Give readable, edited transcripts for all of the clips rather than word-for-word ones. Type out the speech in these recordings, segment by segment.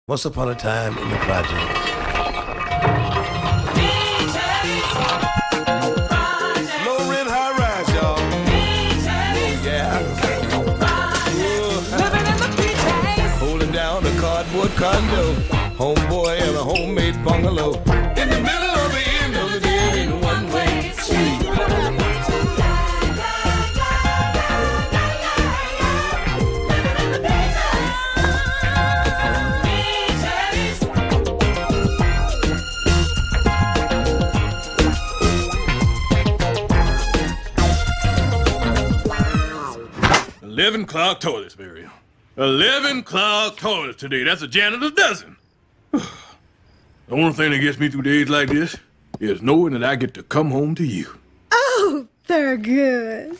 Once upon a time in the projects. Low rent, high rise, y'all. Yeah. Living in the PJs. Holding down a cardboard condo. Homeboy and a homemade bungalow. In the middle of the end of the day in one-way street. $11 clogged toilets, Muriel. 11 clogged toilets today. That's a janitor's dozen. The only thing that gets me through days like this is knowing that I get to come home to you. Oh, they're good.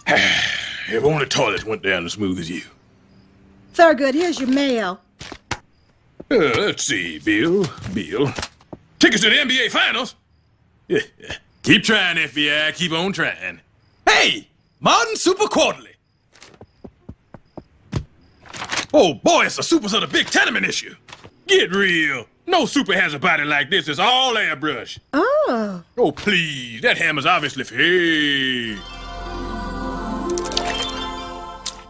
If only toilets went down as smooth as you. Thurgood, here's your mail. Let's see, Bill. Tickets to the NBA Finals? Keep trying, FBI. Keep on trying. Hey! Modern Super Quarterly. Oh, boy, it's the supers of the big tenement issue. Get real. No super has a body like this. It's all airbrush. Oh. Oh, please. That hammer's obviously fake.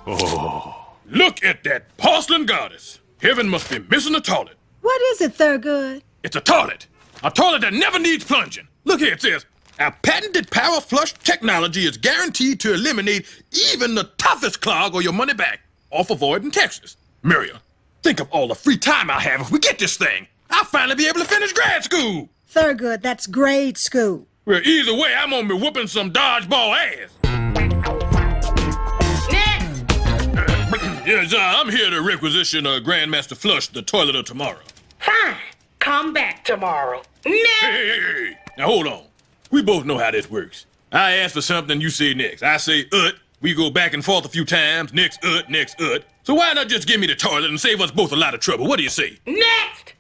Oh. Look at that porcelain goddess. Heaven must be missing a toilet. What is it, Thurgood? It's a toilet. A toilet that never needs plunging. Look here, it says, our patented power flush technology is guaranteed to eliminate even the toughest clog or your money back. Off of Void in Texas. Muriel, think of all the free time I'll have if we get this thing. I'll finally be able to finish grad school. Thurgood, that's grade school. Well, either way, I'm gonna be whooping some dodgeball ass. Yes, I'm here to requisition Grandmaster Flush, the toilet of tomorrow. Fine. Come back tomorrow. Hey. Now, hold on. We both know how this works. I ask for something, you say next. I say, we go back and forth a few times. Next, next. So why not just give me the toilet and save us both a lot of trouble? What do you say? Next!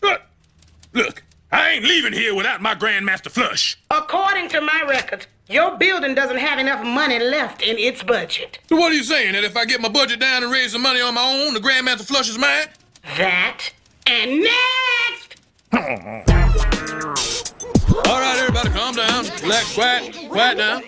Look, I ain't leaving here without my Grandmaster Flush. According to my records, your building doesn't have enough money left in its budget. So what are you saying, that if I get my budget down and raise some money on my own, the Grandmaster Flush is mine? That and next! All right, everybody, calm down. Relax, quiet down.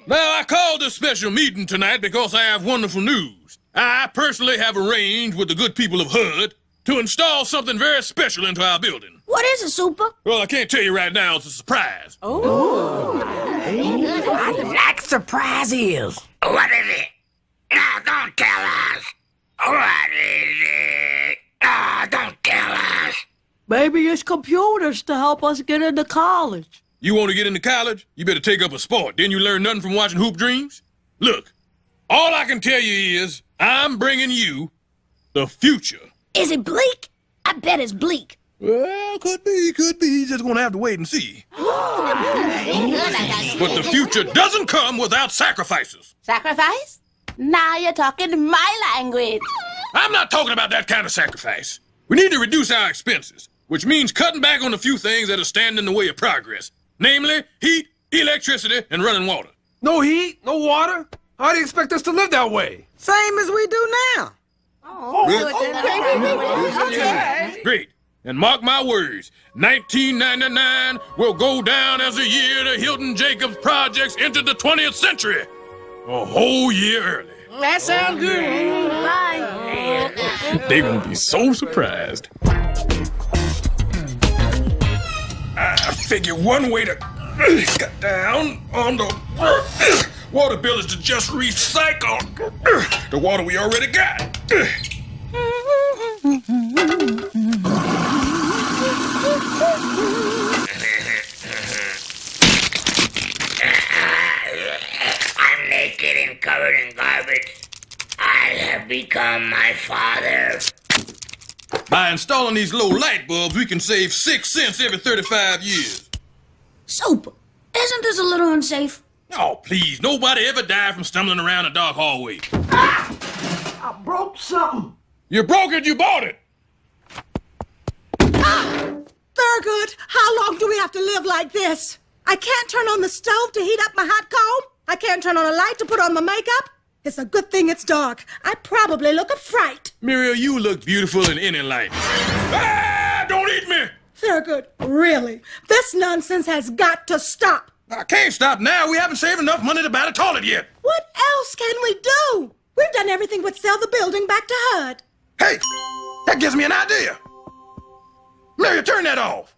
Now, I called this special meeting tonight because I have wonderful news. I personally have arranged with the good people of HUD to install something very special into our building. What is it, Super? Well, I can't tell you right now. It's a surprise. Oh. I like surprises. What is it? No, don't tell us. What is it? No, don't tell us. Maybe it's computers to help us get into college. You want to get into college? You better take up a sport. Didn't you learn nothing from watching Hoop Dreams? Look, all I can tell you is I'm bringing you the future. Is it bleak? I bet it's bleak. Well, could be. Just gonna have to wait and see. But the future doesn't come without sacrifices. Sacrifice? Now you're talking my language. I'm not talking about that kind of sacrifice. We need to reduce our expenses, which means cutting back on a few things that are standing in the way of progress. Namely, heat, electricity, and running water. No heat, no water? How do you expect us to live that way? Same as we do now. Great. And mark my words, 1999 will go down as a year the Hilton Jacobs projects entered the 20th century. A whole year early. That sounds good. Bye. They will be so surprised. I figure one way to cut down on the water bill is to just recycle the water we already got. I'm naked and covered in garbage. I have become my father. By installing these low light bulbs, we can save 6 cents every 35 years. Super, isn't this a little unsafe? Oh, please, nobody ever died from stumbling around a dark hallway. I broke something. You broke it, you bought it. Thurgood, how long do we have to live like this? I can't turn on the stove to heat up my hot comb. I can't turn on a light to put on my makeup. It's a good thing it's dark. I probably look a fright. Muriel, you look beautiful in any light. Ah, don't eat me! Thurgood, really? This nonsense has got to stop. I can't stop now. We haven't saved enough money to buy the toilet yet. What else can we do? We've done everything but sell the building back to HUD. Hey, that gives me an idea. Muriel, turn that off.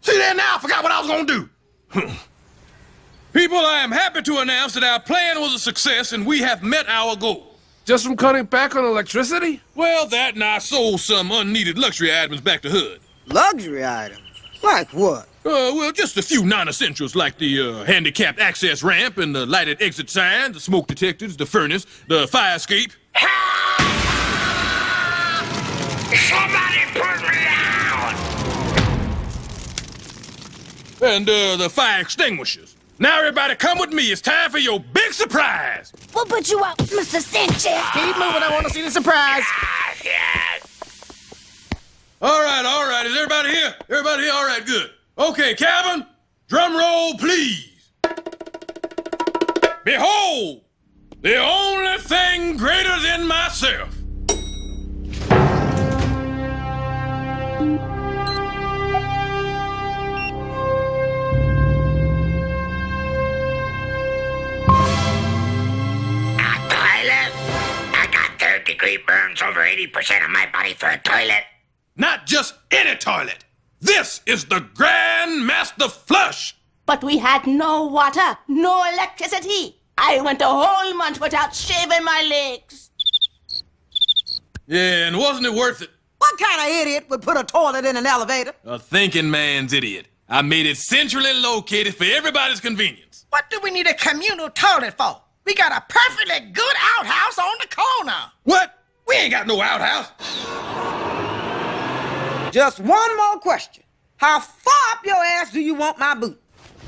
See there now, I forgot what I was going to do. People, I am happy to announce that our plan was a success and we have met our goal. Just from cutting back on electricity? Well, that and I sold some unneeded luxury items back to HUD. Luxury items? Like what? Well, just a few non-essentials like the handicapped access ramp and the lighted exit sign, the smoke detectors, the furnace, the fire escape. Somebody put me out! And the fire extinguishers. Now everybody come with me. It's time for your big surprise. We'll put you out, Mr. Sanchez. Keep moving, I want to see the surprise. Yes. All right. Is everybody here? Everybody here? All right, good. Okay, cabin, drum roll, please. Behold, the only thing greater than myself. I got third-degree burns over 80% of my body for a toilet. Not just any toilet. This is the Grand Master Flush. But we had no water, no electricity. I went a whole month without shaving my legs. Yeah, and wasn't it worth it? What kind of idiot would put a toilet in an elevator? A thinking man's idiot. I made it centrally located for everybody's convenience. What do we need a communal toilet for? We got a perfectly good outhouse on the corner. What? We ain't got no outhouse. Just one more question. How far up your ass do you want my boot?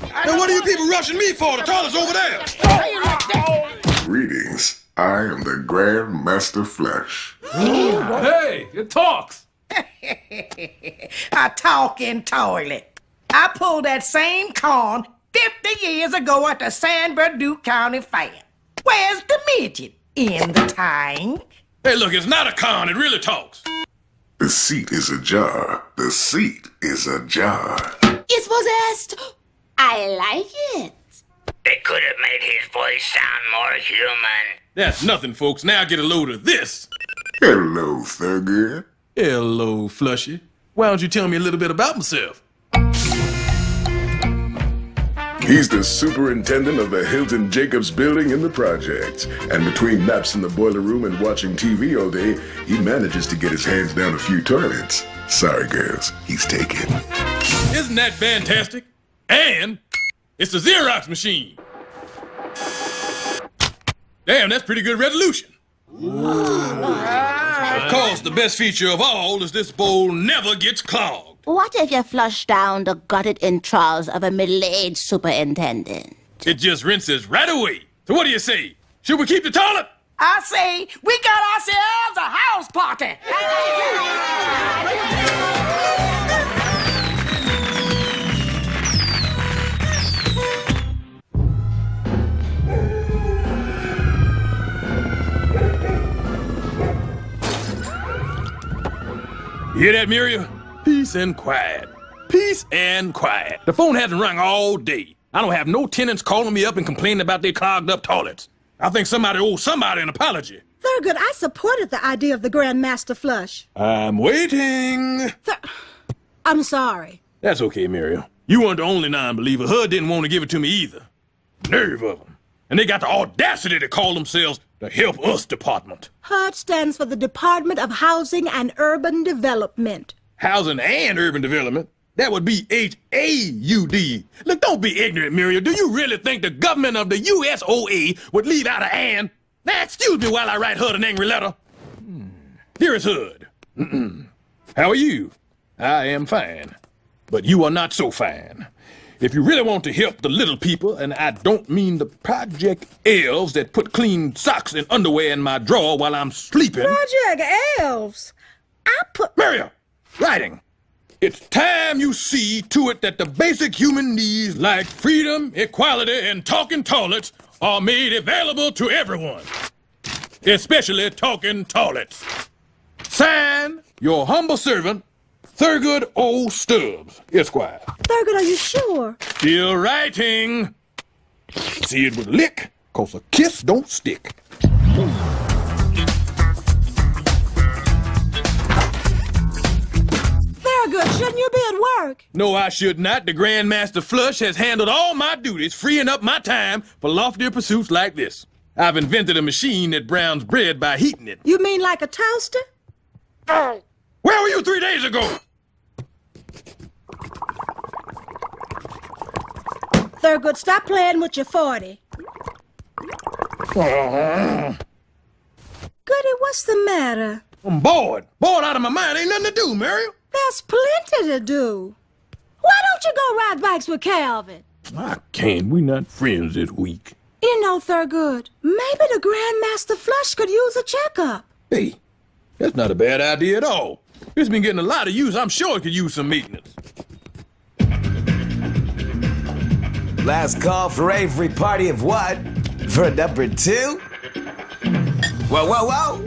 And what are you people rushing me for? The toilet's over there. Greetings. I am the Grand Master Flush. Hey, it talks. A talking toilet. I pulled that same corn 50 years ago at the San Bernardino County Fair. Where's the midget? In the tank? Hey, look, it's not a con. It really talks. The seat is ajar. The seat is ajar. It's possessed. I like it. They could have made his voice sound more human. That's nothing, folks. Now get a load of this. Hello, Thurgood. Hello, Flushy. Why don't you tell me a little bit about myself? He's the superintendent of the Hilton Jacobs building in the projects. And between naps in the boiler room and watching TV all day, he manages to get his hands down a few toilets. Sorry, girls, he's taken. Isn't that fantastic? And it's a Xerox machine. Damn, that's pretty good resolution. Of course, the best feature of all is this bowl never gets clogged. What if you flush down the gutted entrails of a middle-aged superintendent? It just rinses right away. So what do you say? Should we keep the toilet? I say, we got ourselves a house party. You hear that, Muriel? Peace and quiet. Peace and quiet. The phone hasn't rung all day. I don't have no tenants calling me up and complaining about their clogged up toilets. I think somebody owes somebody an apology. Thurgood, I supported the idea of the Grand Master Flush. I'm waiting. I'm sorry. That's okay, Muriel. You weren't the only non-believer. HUD didn't want to give it to me either. Nerve of them. And they got the audacity to call themselves the Help Us Department. HUD stands for the Department of Housing and Urban Development. Housing and Urban Development? That would be H-A-U-D. Look, don't be ignorant, Muriel. Do you really think the government of the USOA would leave out a and? Now, excuse me while I write HUD an angry letter. Dearest HUD, how are you? I am fine. But you are not so fine. If you really want to help the little people, and I don't mean the Project Elves that put clean socks and underwear in my drawer while I'm sleeping. Project Elves? Muriel, writing. It's time you see to it that the basic human needs like freedom, equality, and talking toilets are made available to everyone, especially talking toilets. Sign, your humble servant, Thurgood O. Stubbs, Esquire. Thurgood, are you sure? Still writing. See it with a lick, 'cause a kiss don't stick. Thurgood, shouldn't you be at work? No, I should not. The Grandmaster Flush has handled all my duties, freeing up my time for loftier pursuits like this. I've invented a machine that browns bread by heating it. You mean like a toaster? Where were you 3 days ago? Thurgood, stop playing with your 40. Goody, what's the matter? I'm bored. Bored out of my mind. Ain't nothing to do, Muriel. There's plenty to do. Why don't you go ride bikes with Calvin? I can't. We not friends this week. You know, Thurgood, maybe the Grandmaster Flush could use a checkup. Hey, that's not a bad idea at all. It's been getting a lot of use. I'm sure it could use some maintenance. Last call for Avery, party of what? For number 2? Whoa, whoa, whoa!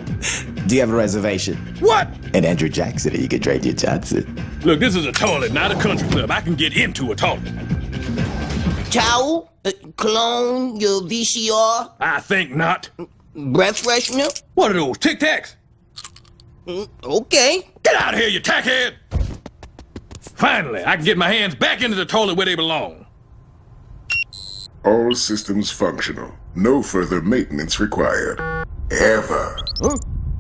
Do you have a reservation? What? And Andrew Jackson, or you can trade you Johnson. Look, this is a toilet, not a country club. I can get into a toilet. Towel? Cologne? Your VCR? I think not. Breath freshener? What are those, Tic Tacs? Okay. Get out of here, you tackhead! Finally, I can get my hands back into the toilet where they belong. All systems functional. No further maintenance required. Ever. Huh?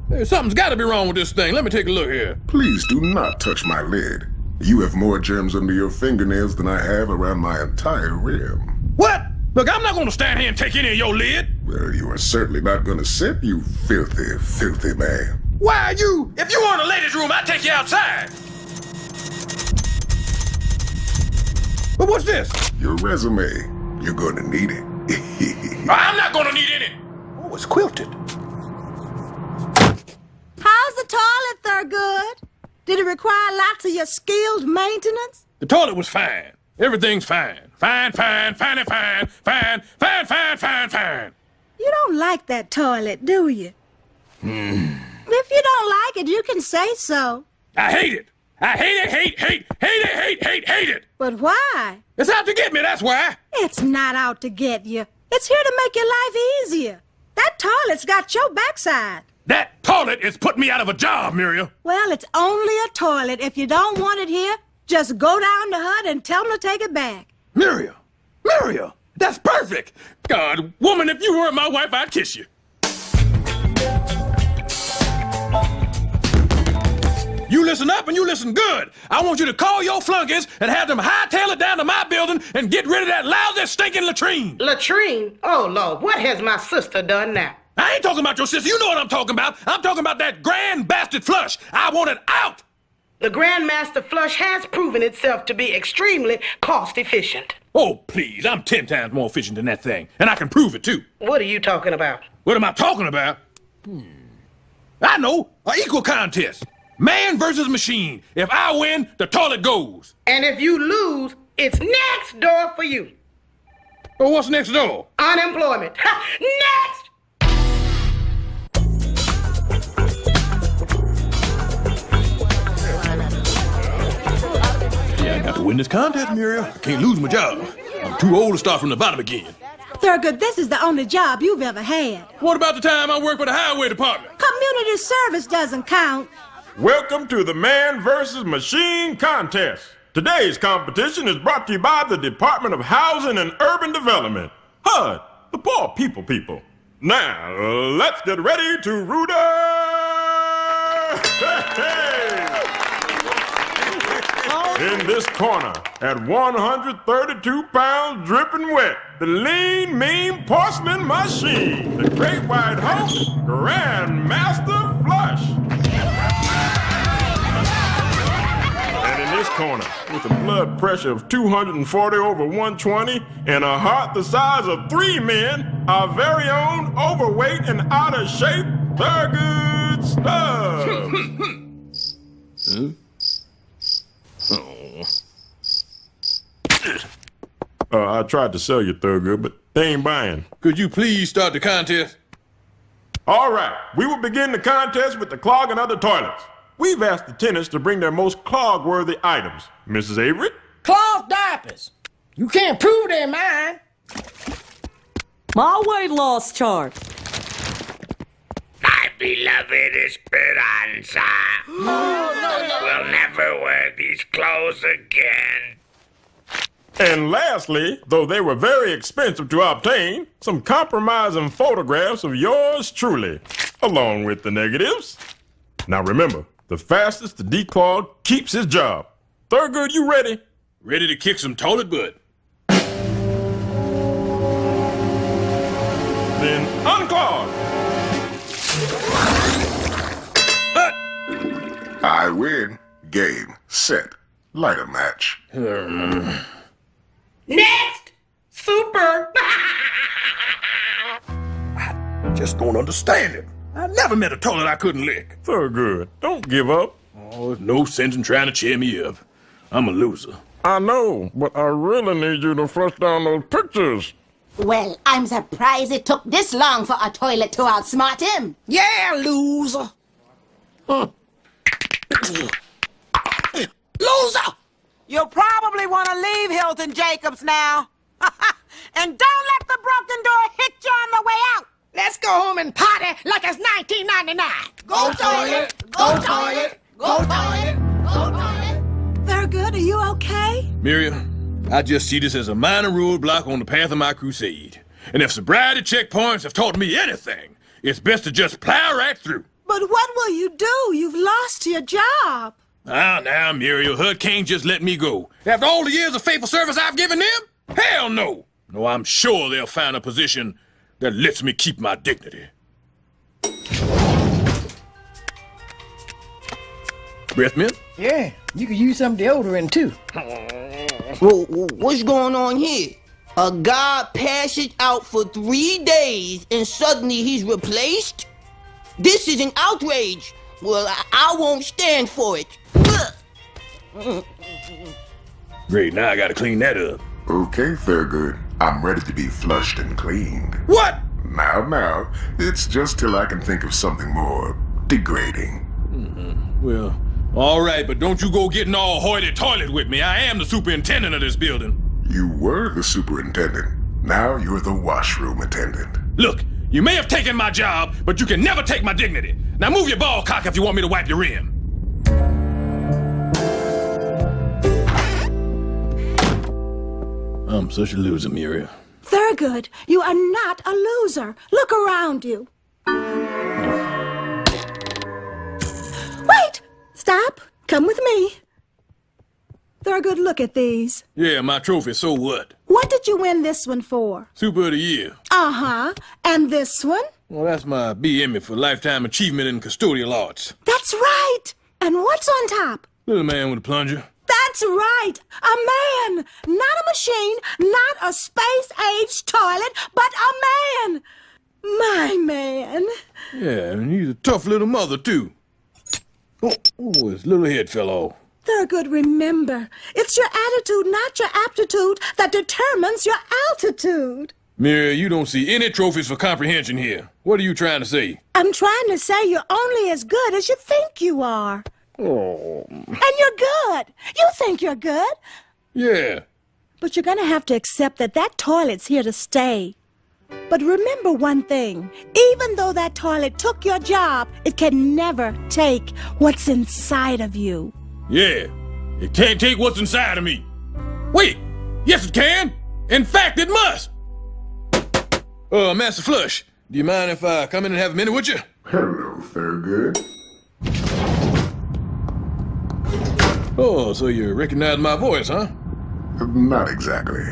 Hey, something's got to be wrong with this thing. Let me take a look here. Please do not touch my lid. You have more germs under your fingernails than I have around my entire rim. What? Look, I'm not going to stand here and take any of your lid. Well, you are certainly not going to sit, you filthy, filthy man. Why are you? If you were in the ladies' room, I'd take you outside. But what's this? Your resume. You're going to need it. I'm not going to need any. Oh, it's quilted. How's the toilet, Thurgood? Did it require lots of your skilled maintenance? The toilet was fine. Everything's fine. Fine, fine, fine, fine, fine, fine, fine, fine, fine. You don't like that toilet, do you? If you don't like it, you can say so. I hate it. I hate it, hate it. But why? It's out to get me, that's why. It's not out to get you. It's here to make your life easier. That toilet's got your backside. That toilet is putting me out of a job, Muriel. Well, it's only a toilet. If you don't want it here, just go down to HUD and tell them to take it back. Muriel, that's perfect. God, woman, if you weren't my wife, I'd kiss you. You listen up and you listen good. I want you to call your flunkies and have them hightail it down to my building and get rid of that lousy, stinking latrine. Latrine? Oh, Lord, what has my sister done now? I ain't talking about your sister. You know what I'm talking about. I'm talking about that grand bastard flush. I want it out. The Grandmaster Flush has proven itself to be extremely cost efficient. Oh, please. I'm 10 times more efficient than that thing. And I can prove it, too. What are you talking about? What am I talking about? I know. An equal contest. Man versus machine. If I win, the toilet goes. And if you lose, it's next door for you. Oh, what's next door? Unemployment. Ha! Next! Yeah, I got to win this contest, Muriel. I can't lose my job. I'm too old to start from the bottom again. Thurgood, this is the only job you've ever had. What about the time I worked for the highway department? Community service doesn't count. Welcome to the Man vs. Machine contest. Today's competition is brought to you by the Department of Housing and Urban Development. HUD, the poor people. Now, let's get ready to root In this corner, at 132 pounds dripping wet, the lean, mean porcelain machine, the great white host, Grandmaster Flush. And in this corner, with a blood pressure of 240 over 120 and a heart the size of 3 men, our very own overweight and out of shape, Thurgood Stubbs. I tried to sell you, Thurgood, but they ain't buying. Could you please start the contest? All right, we will begin the contest with the clog and other toilets. We've asked the tenants to bring their most clog-worthy items. Mrs. Avery? Cloth diapers. You can't prove they're mine. My weight loss chart. My beloved Esperanza. We'll never wear these clothes again. And lastly, though they were very expensive to obtain, some compromising photographs of yours truly, along with the negatives. Now remember, the fastest to declog keeps his job. Thurgood, you ready? Ready to kick some toilet butt. Then unclog. I win. Game. Set. Light a match. Next! Super! I just don't understand it. I never met a toilet I couldn't lick. Thurgood, don't give up. Oh, there's no sense in trying to cheer me up. I'm a loser. I know, but I really need you to flush down those pictures. Well, I'm surprised it took this long for a toilet to outsmart him. Yeah, loser. Loser! You'll probably want to leave Hilton Jacobs now. And don't let the broken door hit you on the way out. Let's go home and party like it's 1999. Go toilet! Go toilet! Go toilet! Go toilet! Thurgood, are you okay? Miriam, I just see this as a minor roadblock on the path of my crusade. And if sobriety checkpoints have taught me anything, it's best to just plow right through. But what will you do? You've lost your job. Now, Muriel, Hud can't just let me go. After all the years of faithful service I've given them? Hell no! No, I'm sure they'll find a position that lets me keep my dignity. Breath mint? Yeah, you could use some deodorant too. What's going on here? A guy passes out for 3 days and suddenly he's replaced? This is an outrage. Well, I won't stand for it. Great, now I gotta clean that up. Okay, Thurgood. I'm ready to be flushed and cleaned. What? Now, it's just till I can think of something more degrading. Well, all right, but don't you go getting all hoity-toilet with me. I am the superintendent of this building. You were the superintendent. Now you're the washroom attendant. Look, you may have taken my job, but you can never take my dignity. Now move your ball cock if you want me to wipe your rim. I'm such a loser, Muriel. Thurgood, you are not a loser. Look around you. Wait! Stop. Come with me. Thurgood, look at these. Yeah, my trophy, so what? What did you win this one for? Super of the Year. Uh-huh. And this one? Well, that's my B. Emmy for Lifetime Achievement in Custodial Arts. That's right. And what's on top? Little man with a plunger. That's right. A man. Not a machine, not a space-age toilet, but a man. My man. Yeah, and he's a tough little mother, too. Oh, his little head fell off. Thurgood, remember, it's your attitude, not your aptitude, that determines your altitude. Miriam, you don't see any trophies for comprehension here. What are you trying to say? I'm trying to say you're only as good as you think you are. Oh. And you're good. You think you're good. Yeah. But you're going to have to accept that that toilet's here to stay. But remember one thing. Even though that toilet took your job, it can never take what's inside of you. Yeah. It can't take what's inside of me. Wait. Yes, it can. In fact, it must. Master Flush, do you mind if I come in and have a minute with you? Hello, Thurgood. Oh, so you recognize my voice, huh? Not exactly.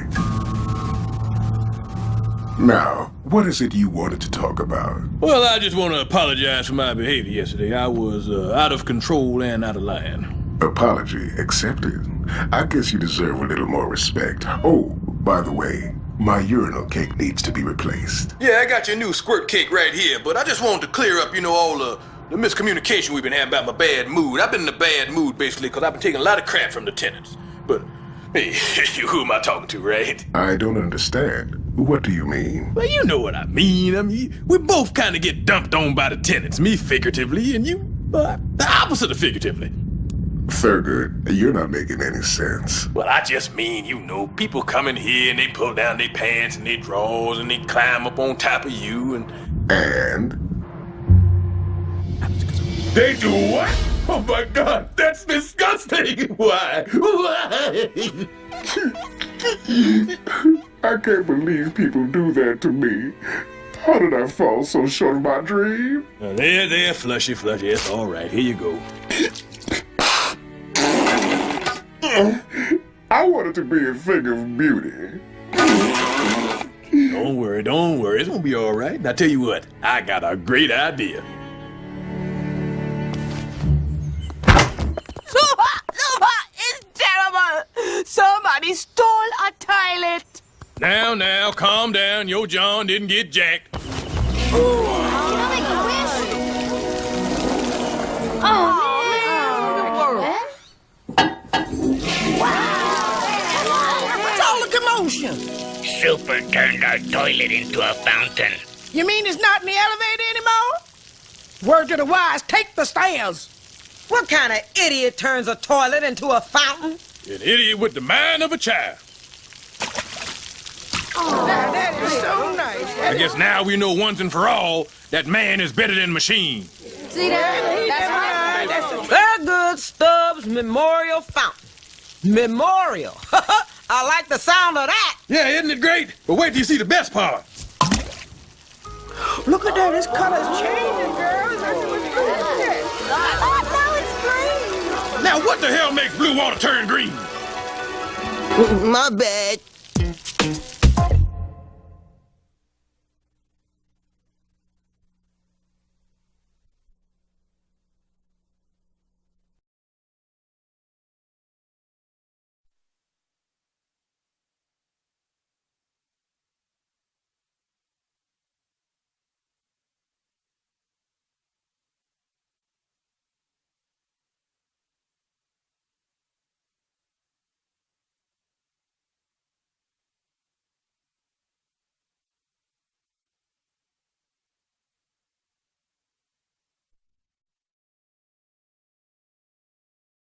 Now, what is it you wanted to talk about? Well, I just want to apologize for my behavior yesterday. I was out of control and out of line. Apology accepted. I guess you deserve a little more respect. Oh, by the way, my urinal cake needs to be replaced. Yeah, I got your new squirt cake right here, but I just wanted to clear up, all the miscommunication we've been having about my bad mood. I've been in a bad mood, basically, because I've been taking a lot of crap from the tenants. But Hey, who am I talking to, right? I don't understand. What do you mean? Well, you know what I mean. We both kind of get dumped on by the tenants. Me figuratively, and you, the opposite of figuratively. Thurgood, you're not making any sense. Well, I just mean, people come in here and they pull down their pants and their drawers and they climb up on top of you and... They do what? Oh my God, that's disgusting! Why? I can't believe people do that to me. How did I fall so short of my dream? There, flushy. It's all right. Here you go. I want it to be a thing of beauty. Don't worry. It's gonna be all right. Now, tell you what, I got a great idea. It's terrible. Somebody stole a toilet. Now, calm down. Your John didn't get jacked. What's all the commotion? Super turned our toilet into a fountain. You mean it's not in the elevator anymore? Word to the wise, take the stairs. What kind of idiot turns a toilet into a fountain? An idiot with the mind of a child. That is so nice. I guess now we know once and for all that man is better than machine. See that? That's right. Thurgood Stubbs Memorial Fountain. Memorial. I like the sound of that. Yeah, isn't it great? But wait till you see the best part. Look at that, his color's changing, girl. Oh, no, it's green. Now, what the hell makes blue water turn green? My bad.